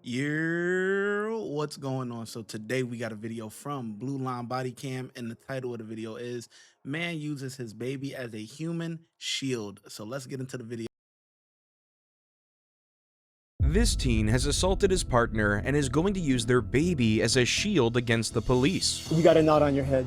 What's going on? So today we got a video from Blue Line Body Cam, and the title of the video is "Man Uses His Baby as a Human Shield." So let's get into the video. This teen has assaulted his partner and is going to use their baby as a shield against the police. You got a knot on your head.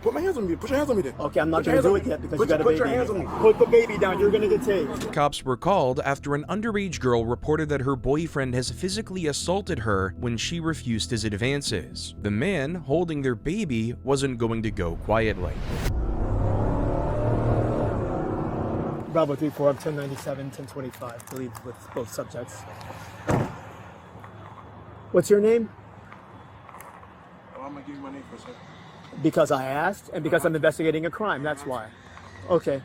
Put my hands on me. Put your hands on me then. Okay, I'm not going to do it yet because you got a Put baby. your hands on me. Put the baby down. You're going to get tased. Cops were called after an underage girl reported that her boyfriend has physically assaulted her when she refused his advances. The man holding their baby wasn't going to go quietly. Bravo 3-4, I'm 1097, 1025. Believe with both subjects. What's your name? Oh, I'm going to give you my name for a second. Because I asked and because I'm investigating a crime. That's why. Okay.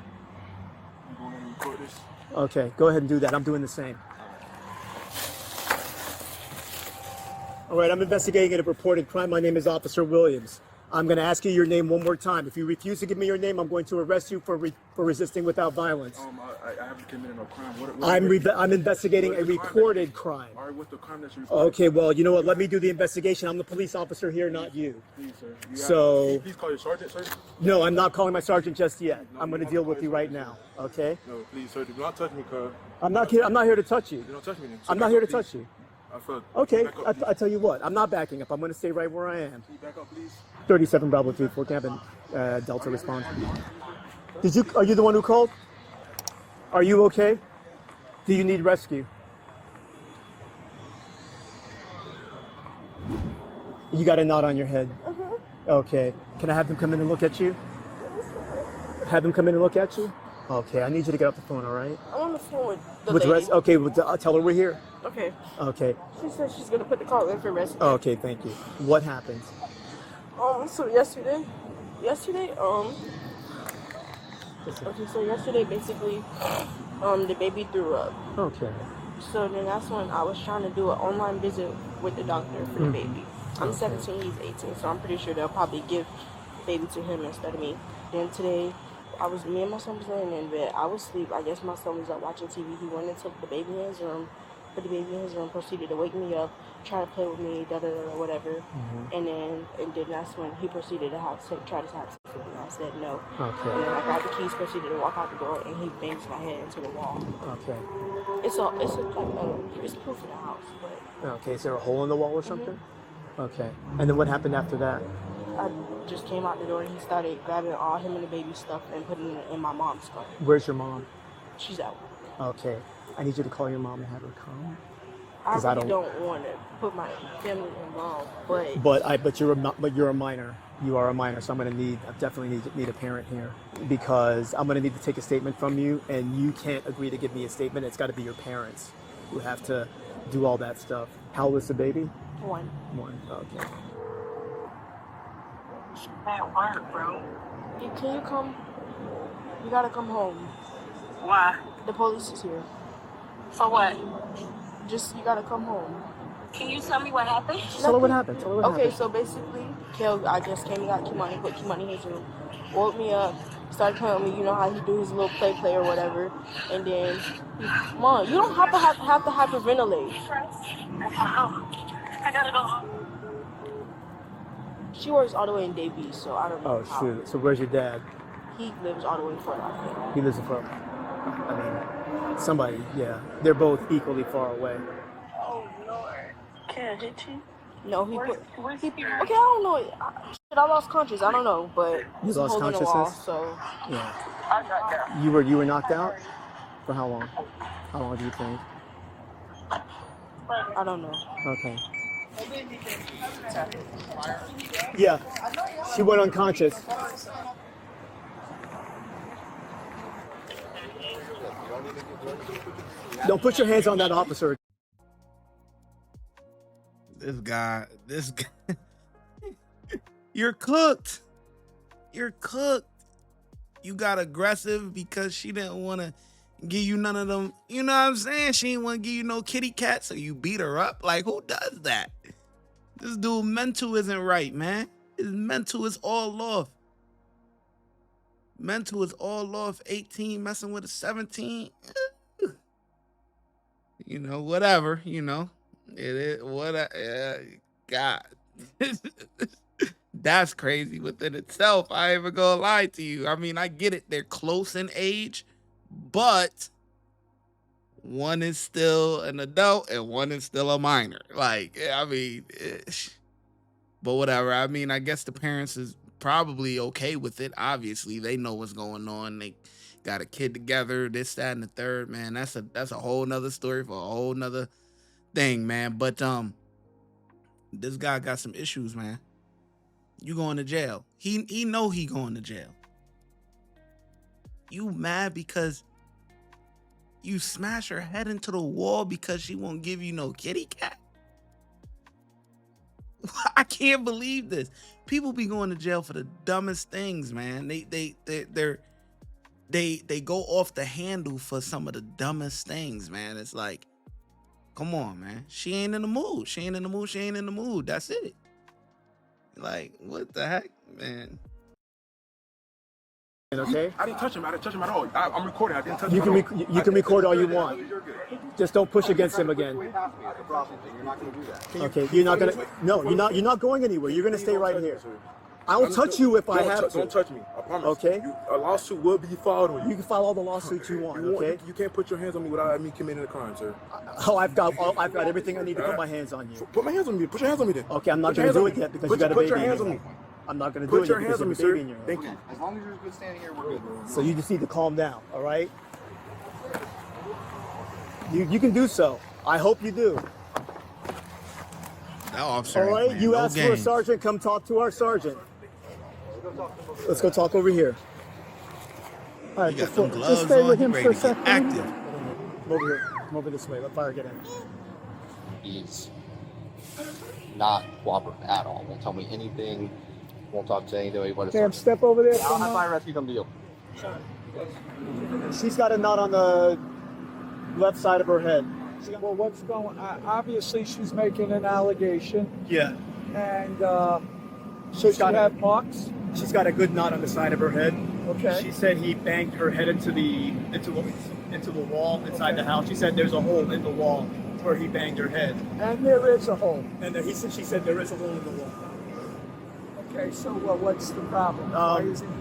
I'm going to record this. Okay, go ahead and do that. I'm doing the same. All right, I'm investigating a reported crime. My name is Officer Williams. I'm going to ask you your name one more time. If you refuse to give me your name, I'm going to arrest you for resisting without violence. I haven't committed no crime. I'm investigating a reported crime. All right, what's the crime that you reported? Okay, well, you know what? Let me do the investigation. I'm the police officer here, not you. Please, sir. So, please call your sergeant, sir. No, I'm not calling my sergeant just yet. No, I'm going to you deal have to with call you your right sergeant, now. Okay? No, please, sir. Do not touch me, cuz. I'm not here to touch you. You don't touch me then. I'm not here to touch you. I feel. Okay, Back up, I tell you what. I'm not backing up. I'm going to stay right where I am. Can you back up, please? 37 Bravo 34 Cabin Delta respond. Are you the one who called? Are you okay? Do you need rescue? You got a knot on your head. Okay. Can I have them come in and look at you? Have them come in and look at you? Okay, I need you to get off the phone, all right? I'm on the phone with the With lady. okay, tell her we're here. Okay. Okay. She said she's gonna put the call in for rescue. Okay, thank you. What happened? So yesterday, basically, the baby threw up. Okay. So then that's when I was trying to do an online visit with the doctor for the baby. I'm 17, he's 18, so I'm pretty sure they'll probably give baby to him instead of me. Then today, me and my son was laying in bed. I was asleep. I guess my son was up watching TV. He went and took the baby in his room, put the baby in his room, proceeded to wake me up, try to play with me, whatever. And then that's when he proceeded to try to have sex with me. I said no. Okay. And then I grabbed the keys, proceeded to walk out the door, and he bangs my head into the wall. Okay. It's proof in the house, but Okay, is there a hole in the wall or something? Okay. And then what happened after that? I just came out the door and he started grabbing all him and the baby stuff and putting it in my mom's car. Where's your mom? She's out. Okay. I need you to call your mom and have her come. I really don't want to put my family involved, but But you're a minor. You are a minor, so I definitely need a parent here because I'm gonna need to take a statement from you, and you can't agree to give me a statement. It's got to be your parents who have to do all that stuff. How old is the baby? One. Okay. At work, bro. Can you come? You gotta come home. Why? The police is here. For what? You gotta come home. Can you tell me what happened? Tell her what happened. Okay, so basically, I just came and got Kimani, put Kimani in his room, woke me up, started playing with me. You know how he do his little play or whatever, and then, Mom, you don't have to hyperventilate. I gotta go. She works all the way in Davie, so I don't know. Oh shoot. So where's your dad? He lives all the way in Fort Lauderdale. He lives in Fort. I mean, somebody. Yeah, they're both equally far away. Oh Lord. Can I hit you? No, Where's okay, I don't know. I lost conscious. I don't know, but You he's lost holding the wall, consciousness? so Yeah. I'm not there. You were knocked out? For how long? How long do you think? I don't know. Okay. Yeah. She went unconscious. Don't put your hands on that officer. This guy. You're cooked. You got aggressive because she didn't want to give you none of them. You know what I'm saying? She didn't want to give you no kitty cat, so you beat her up. Like, who does that? This dude mental isn't right, man. His mental is all off. 18 messing with a 17. You know, whatever, you know. It is what God. That's crazy within itself. I ain't even gonna lie to you. I mean, I get it. They're close in age, but one is still an adult and one is still a minor. Like, I mean, but whatever. I mean, I guess the parents is probably okay with it. Obviously, they know what's going on. They got a kid together, this, that, and the third. Man, that's a whole nother story for a whole nother thing, man. But this guy got some issues, man. You going to jail. He know he going to jail. You mad because you smash her head into the wall because she won't give you no kitty cat? I can't believe this. People be going to jail for the dumbest things, man. They go off the handle for some of the dumbest things, man. It's like, come on, man. She ain't in the mood. She ain't in the mood. She ain't in the mood. That's it. Like, what the heck, man? Okay? I didn't touch him. I didn't touch him at all. I'm recording. I didn't touch him. You can record all you want. Just don't push against him again. You're not going to do that. Okay, you're not gonna. No, you're not going anywhere. You're gonna stay right here. I'll touch you if I have to. Don't touch me. I promise. Okay. A lawsuit will be filed on you. You can file all the lawsuits you want. Okay. You can't put your hands on me without me committing a crime, sir. Oh, I've got everything I need to put my hands on you. Put my hands on me. Put your hands on me then. Okay, I'm not gonna do it yet because you got a baby. Put your hands on me. I'm not gonna do it Put yet your hands because on you me, have a baby in sir. your hand. Thank you. As long as you're good standing here, we're good. So you just need to calm down, all right? You can do so. I hope you do. That officer, All right, man, you no asked for a games. sergeant. Come talk to our sergeant. Let's go talk over here. All right, You got before, them just gloves stay on. with He him for ready a to get second. active. Come over here. Come over this way. Let fire get in. He's not cooperative at all. Won't tell me anything. Won't talk to anybody. What is Sam, step over there. I'll have fire rescue come to you. She's got a knot on the left side of her head. Well, what's going on? Obviously, she's making an allegation, Yeah. and She's she got have marks. She's got a good knot on the side of her head. Okay. She said he banged her head into the wall inside the house. She said there's a hole in the wall where he banged her head. And there is a hole. And then she said there is a hole in the wall. Okay, so what's the problem? Why is he in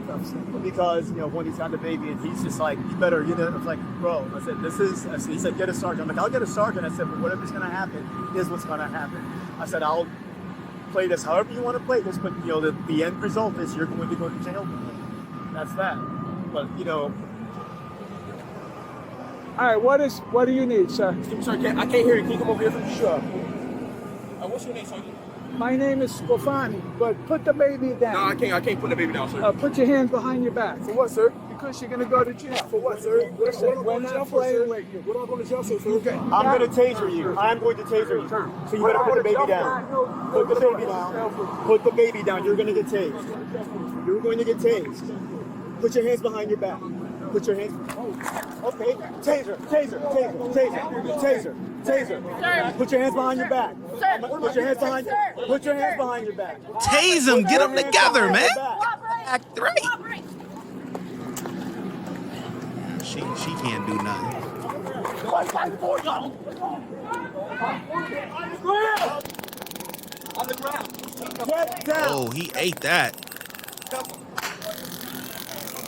handcuffs? Because, when he's got the baby and he's just like, you better, I was like, bro, I said, he said, get a sergeant. I'm like, I'll get a sergeant. I said, but whatever's going to happen is what's going to happen. I said, I'll play this however you want to play this, but, the end result is you're going to go to jail. That's that. But, All right, what do you need, sir? Sorry, I can't hear you. Can you come over here? Sure. What's your name, Sergeant? My name is Scofani, but put the baby down. No, I can't put the baby down, sir. Put your hands behind your back. For what, sir? Because you're going to go to jail. For what, sir? Listen, we're not playing with you. What am I going to jail for, sir? I'm going to taser you. I'm going to taser you. So you better put the baby down. Put the baby down. Put the baby down. You're going to get tased. You're going to get tased. Put your hands behind your back. Put your hands. Okay. Taser. Taser. Taser. Taser. Taser. Taser. Put your hands behind your back. Put your hands behind. Put your hands behind your back. Tase them. Get them together, man. Act right. She can't do nothing. Get down. Oh, he ate that.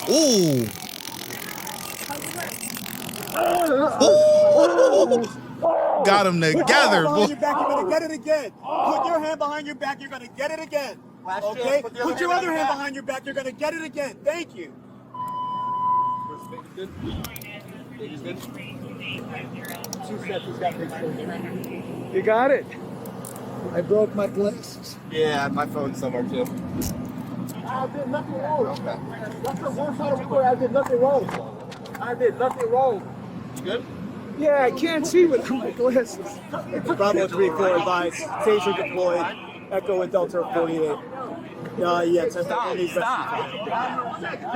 Ooh. Ooh. Got him together, boy. You're gonna get it again. Put your hand behind your back. You're gonna get it again. Okay. Put your other hand behind your back. You're gonna get it again. Thank you. You got it. I broke my glasses. Yeah, my phone's somewhere too. I did nothing wrong. That's the worst part of the story. I did nothing wrong. I did nothing wrong. You good? Yeah, I can't see with my glasses. Bravo 3-4 advice. Taser deployed. Echo and Delta 48. Yeah. Stop.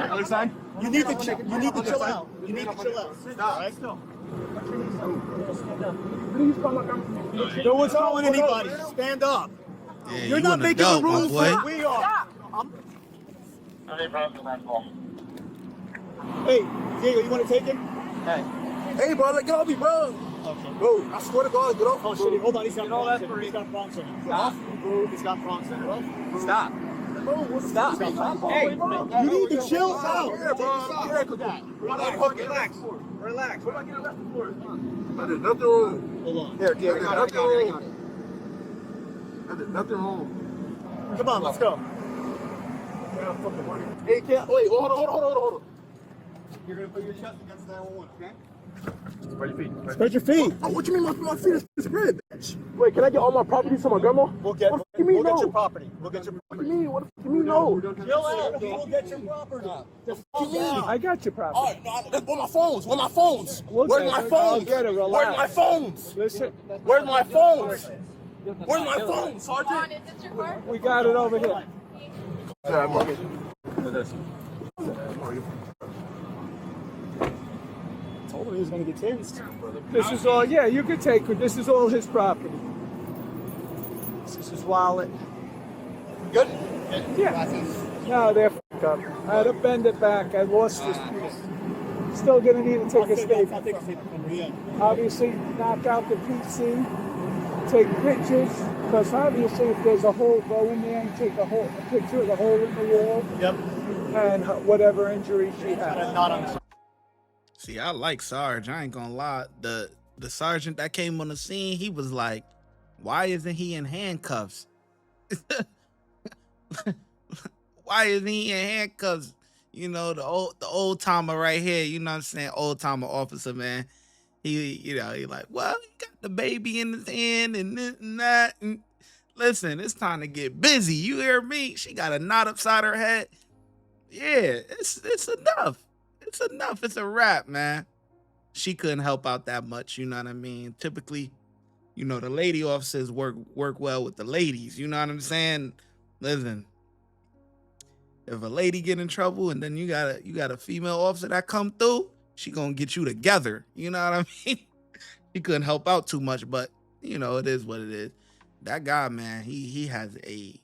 Other side? You need to chill. You need to chill out. You need to chill out. All right? No one's calling anybody. Stand up. Yeah, You're you not an making adult, the my rules boy. like we are. Hey, Diego, you want to take him? Hey, bro, let go of me, bro. Okay. Bro, I swear to God, get off. Oh shit! Hold on, he's got prongs in it. He's got prongs in it. Stop. He's got prongs in it. Stop. Stop. Hey, you need to chill out. Yeah, bro. Relax. Relax. What am I getting arrested for? There's nothing wrong. Hold on. Here, there's nothing wrong. There's nothing wrong. Come on, let's go. Hey, can't wait. Hold on. You're gonna put your chest against 911, okay? Spread your feet. Oh, what you mean my feet is spread, bitch? Wait, can I get all my property to my grandma? We'll get. What you mean We'll no? get your property. We'll get your What do property. you mean? What do you mean no? Chill out. We'll get your property. Just calm down. I got your property. All right, no, where my phones? Where my phones? We'll Where's get my it. phones? I'll get it, relax. Where's my phones? Listen, Where's my phones? Where's my phone, Sergeant? we got it over here. Told him he was gonna get tased. This is all, yeah, you could take it. This is all his property. This is his wallet. Good? Yeah. No, they're f***ed up. I had to bend it back. I lost this piece. Still gonna need to take a statement. Obviously, knock out the PC, take pictures, because obviously if there's a hole, go in there and take a picture of the hole in the wall Yep. and whatever injury she has. Not on. See, I like Sarge. I ain't gonna lie. The sergeant that came on the scene, he was like, "Why isn't he in handcuffs? Why isn't he in handcuffs?" You know, the old timer right here. You know what I'm saying? Old timer officer, man. He like, well, he got the baby in his hand and this and that. And listen, it's time to get busy. You hear me? She got a knot upside her head. Yeah, it's enough. It's enough. It's a wrap, man. She couldn't help out that much. You know what I mean? Typically, you know, the lady officers work well with the ladies. You know what I'm saying? Listen, if a lady get in trouble and then you got a female officer that come through, she gonna get you together. You know what I mean? She couldn't help out too much, but you know, it is what it is. That guy, man, he has a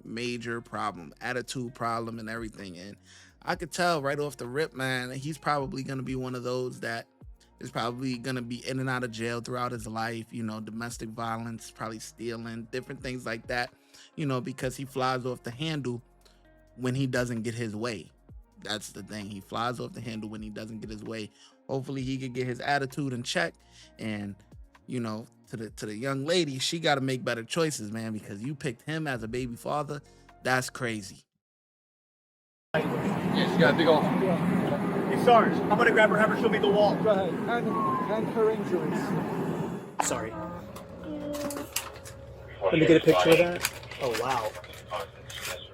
major problem, attitude problem and everything. And I could tell right off the rip, man, he's probably going to be one of those that is probably going to be in and out of jail throughout his life, you know, domestic violence, probably stealing, different things like that, you know, because he flies off the handle when he doesn't get his way. That's the thing. He flies off the handle when he doesn't get his way. Hopefully he could get his attitude in check. And, you know, to the young lady, she got to make better choices, man, because you picked him as a baby father. That's crazy. Yeah, she got a big old. Hey, Sarge, I'm gonna grab her, have her show me the wall. Go ahead. And her injuries. Sorry. Let me get a picture of that. Oh wow.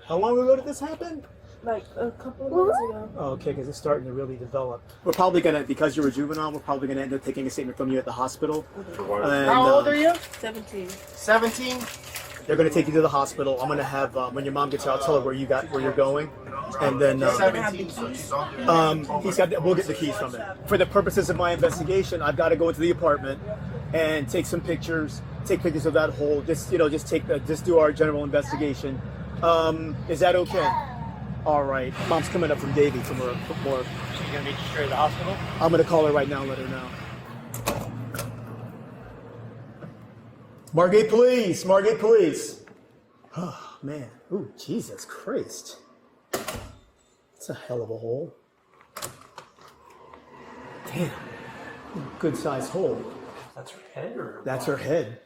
How long ago did this happen? Like a couple of months ago. Oh, okay, because it's starting to really develop. We're probably gonna, because you're a juvenile, we're probably gonna end up taking a statement from you at the hospital. And, How old are you? 17. 17. They're gonna take you to the hospital. I'm gonna have when your mom gets here, I'll tell her where you're going, and then He's got. We'll get the keys from him. For the purposes of my investigation, I've got to go into the apartment and take some pictures. Take pictures of that hole. Just do our general investigation. Is that okay? All right. Mom's coming up from Davie for more. She's gonna meet you straight at the hospital. I'm gonna call her right now and let her know. Margate Police! Margate Police! Oh, man. Ooh, Jesus Christ. That's a hell of a hole. Damn. Good sized hole. That's her head, or That's her head.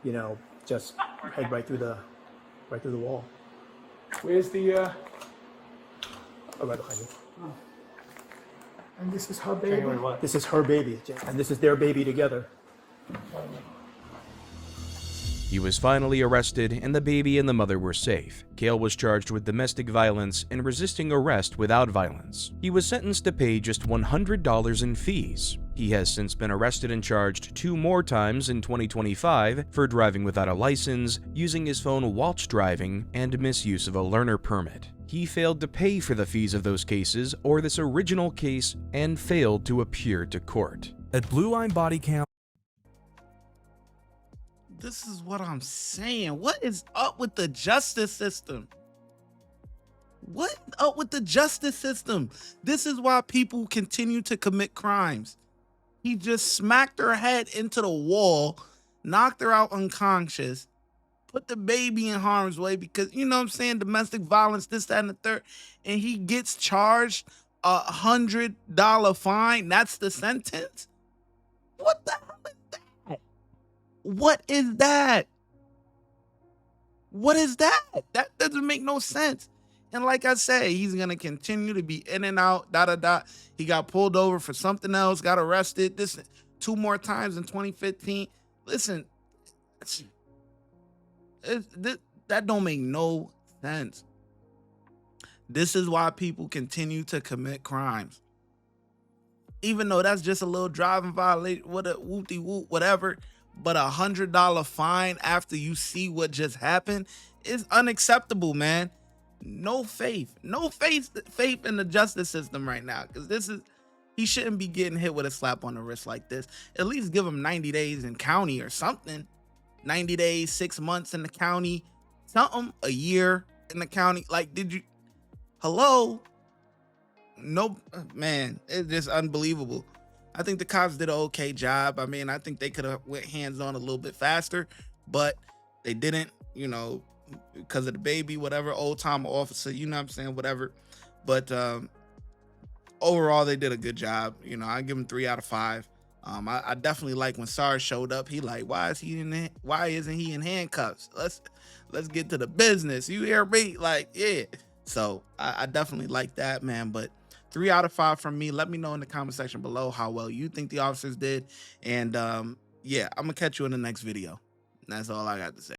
You know, just head right through the wall. Where's the, Oh, right behind you. and this is her baby? what? This is her baby, and this is their baby together. He was finally arrested, and the baby and the mother were safe. Cale was charged with domestic violence and resisting arrest without violence. He was sentenced to pay just $100 in fees. He has since been arrested and charged 2 more times in 2025 for driving without a license, using his phone whilst driving, and misuse of a learner permit. He failed to pay for the fees of those cases or this original case and failed to appear to court. At Blue Line Body Cam. This is what I'm saying. What is up with the justice system? What up with the justice system? This is why people continue to commit crimes. He just smacked her head into the wall, knocked her out unconscious, put the baby in harm's way because, you know what I'm saying, domestic violence, this, that, and the third, and he gets charged $100 fine. That's the sentence? What the hell is that? What is that? What is that? That doesn't make no sense. And like I say, he's going to continue to be in and out, He got pulled over for something else, got arrested this 2 more times in 2015. Listen, that don't make no sense. This is why people continue to commit crimes. Even though that's just a little driving violation, what a whoop-de-whoop, whatever, but $100 fine after you see what just happened is unacceptable, man. No faith in the justice system right now, because he shouldn't be getting hit with a slap on the wrist like this. At least give him 90 days in county or something. 90 days, 6 months in the county, something, a year in the county. Like, hello? No, man, it's just unbelievable. I think the cops did an okay job. I mean, I think they could have went hands on a little bit faster, but they didn't, because of the baby, whatever, old time officer, you know what I'm saying, whatever. But overall, they did a good job. I give them 3 out of 5. I definitely like when SARS showed up. He like, why isn't he in handcuffs? Let's get to the business. You hear me? Like, yeah. So I definitely like that, man. But 3 out of 5 from me. Let me know in the comment section below how well you think the officers did. And yeah, I'm gonna catch you in the next video. That's all I got to say.